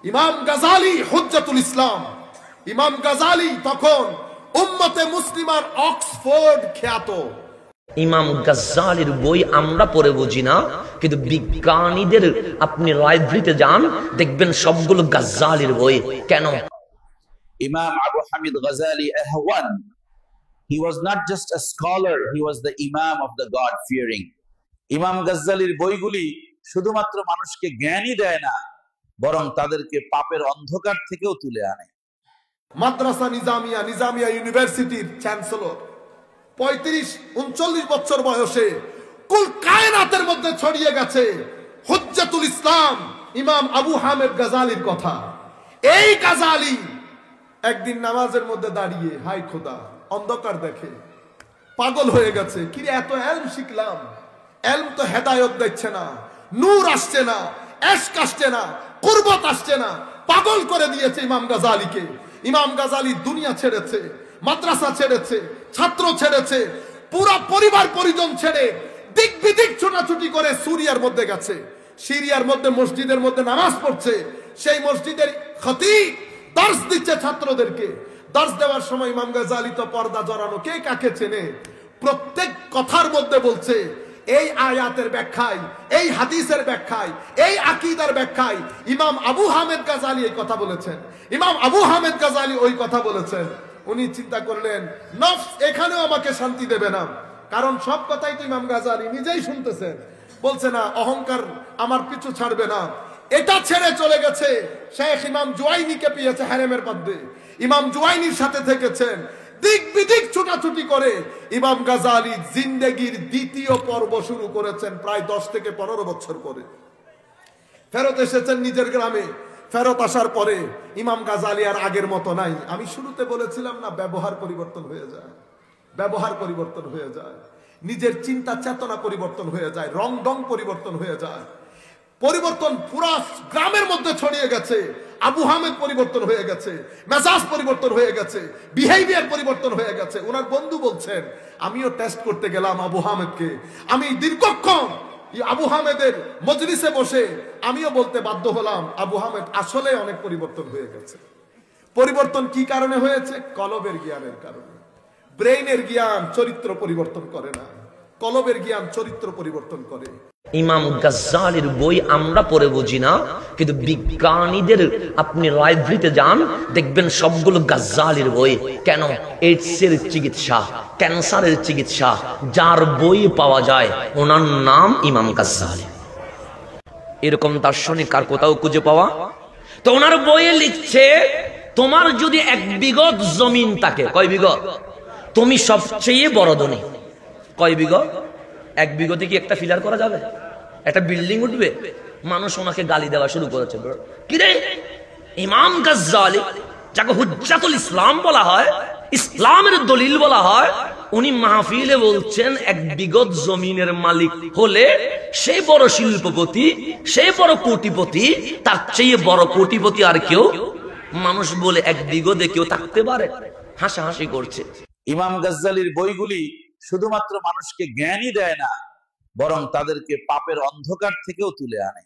ইমাম গাজালি হুজ্জাতুল ইসলাম। ইমাম গাজালি তখন উম্মতে মুসলিমার অক্সফোর্ড খ্যাত। ইমাম গাজ্জালির বই আমরা পড়ে বুঝি না, কিন্তু বিজ্ঞানীদের আপনি লাইব্রেরিতে যান, দেখবেন সবগুলো গাজ্জালির বই। কেন? Imam Abu Hamid Ghazali Ahwan, he was not just a scholar, he was the Imam of the God-fearing. Imam Ghazaliর বইগুলি শুধুমাত্র মানুষকে জ্ঞানই দেয় না, বরং তাদেরকে পাপের অন্ধকার থেকেও তুলে আনে। মাদ্রাসা নিজামিয়া ইউনিভার্সিটির চ্যান্সেলর, 35-39 বছর বয়সে কুল কায়নাতের মধ্যে ছড়িয়ে গেছে হুজ্জাতুল ইসলাম ইমাম আবু হামিদ গাজালির কথা। এই গাজালি একদিন নামাজের মধ্যে দাঁড়িয়ে হাই খোদা অন্ধকার দেখে পাগল হয়ে গেছে। কি এত এলম শিখলাম, এলম তো হেদায়েত দিচ্ছে না, নূর আসছে না, ইশক আসছে না, কুরবত আসছে না। পাগল করে দিয়েছে ইমাম গাজালিকে। ইমাম গাজালি দুনিয়া ছেড়েছে, মাদ্রাসা ছেড়েছে, ছাত্র ছেড়েছে, পুরো পরিবার পরিজন ছেড়ে দিক বিদিক ছোটাছুটি করে সিরিয়ার মধ্যে গেছে। সিরিয়ার মধ্যে মসজিদের মধ্যে নামাজ পড়ছে। সেই মসজিদের খতিব দর্শ দিচ্ছে ছাত্রদেরকে। দর্শ দেওয়ার সময় ইমাম গাজালি তো পর্দা জড়ানো, কে কাকে চেনে, প্রত্যেক কথার মধ্যে বলছে এই আয়াতের ব্যাখ্যায়, এই হাদিসের ব্যাখ্যায়, এই আকীদার ব্যাখ্যায় ইমাম আবু হামিদ গাজালি এই কথা বলেছেন, ইমাম আবু হামিদ গাজালি ওই কথা বলেছেন। উনি চিন্তা করলেন নফস এখানেও আমাকে শান্তি দেবে না, কারণ সব কথাই তো ইমাম গাজালি নিজেই শুনতেছেন। বলছে না, অহংকার আমার পিছু ছাড়বে না। এটা ছেড়ে চলে গেছে শেখ ইমাম জুয়াইনিকে পেয়েছে হারেমের মধ্যে, ইমাম জুয়াইনির সাথে থেকেছেন। দিক বিদিক ছোটাছুটি করে ইমাম গাজালি জিন্দেগির দ্বিতীয় পর্ব শুরু করেছেন প্রায় 10 থেকে 15 বছর পরে। ফেরত এসেছেন নিজের গ্রামে। ফেরত আসার পরে ইমাম গাজালি আর আগের মতো নাই। আমি শুরুতে বলেছিলাম না, ব্যবহার পরিবর্তন হয়ে যায়, ব্যবহার পরিবর্তন হয়ে যায়, নিজের চিন্তা চেতনা পরিবর্তন হয়ে যায়, রং ডং পরিবর্তন হয়ে যায়। পরিবর্তন পুরা গ্রামের মধ্যে ছড়িয়ে গেছে। আবু হামিদ পরিবর্তন হয়ে গেছে, মেজাজ পরিবর্তন হয়ে গেছে, বিহেভিয়ার পরিবর্তন হয়ে গেছে। ওনার বন্ধু বলছেন আমিও টেস্ট করতে গেলাম আবু হামিদকে। আমি দীর্ঘক্ষণ আবু হামিদের মজলিসে বসে আমিও বলতে বাধ্য হলাম আবু হামিদ আসলে অনেক পরিবর্তন হয়ে গেছে। পরিবর্তন কি কারণে হয়েছে? কলবের জ্ঞানের কারণে। ব্রেইনের জ্ঞান চরিত্র পরিবর্তন করে না, কলবের জ্ঞান চরিত্র পরিবর্তন করে। ইমাম গাজ্জালির বই আমরা পড়ে বুঝি না, কিন্তু বিজ্ঞানীদের আপনি লাইব্রেরিতে যান, দেখবেন সবগুলো গাজ্জালির বই। কেন? এইডসের চিকিৎসা, ক্যান্সারের চিকিৎসা যার বই পাওয়া যায় ওনার নাম ইমাম গাজ্জালি। এরকম দার্শনিক আর কোথাও খুঁজে পাওয়া? তো ওনার বইয়ে লিখছে তোমার যদি 1 বিঘত জমিন থাকে, কয় বিঘত? তুমি সবচেয়ে বড় ধনী। কয় বিঘত? 1 বিঘতে কি একটা ফিলার করা যাবে? একটা বিল্ডিং উঠবে? মানুষ ওনাকে গালি দেওয়া শুরু করেছে। কিরে ইমাম গাজ্জালি, যাকে হুজ্জাতুল ইসলাম বলা হয়, ইসলামের দলিল বলা হয়, উনি মাহফিলে বলছেন 1 বিঘত জমিনের মালিক হলে সে বড় শিল্পপতি, সে বড় কোটিপতি, তার চেয়ে বড় কোটিপতি আর কেউ? মানুষ বলে 1 বিঘতে কেউ থাকতে পারে? হাসাহাসি করছে। ইমাম গাজ্জালির বইগুলি শুধুমাত্র মানুষকে জ্ঞানই দেয় না, বরং তাদেরকে পাপের অন্ধকার থেকেও তুলে আনে।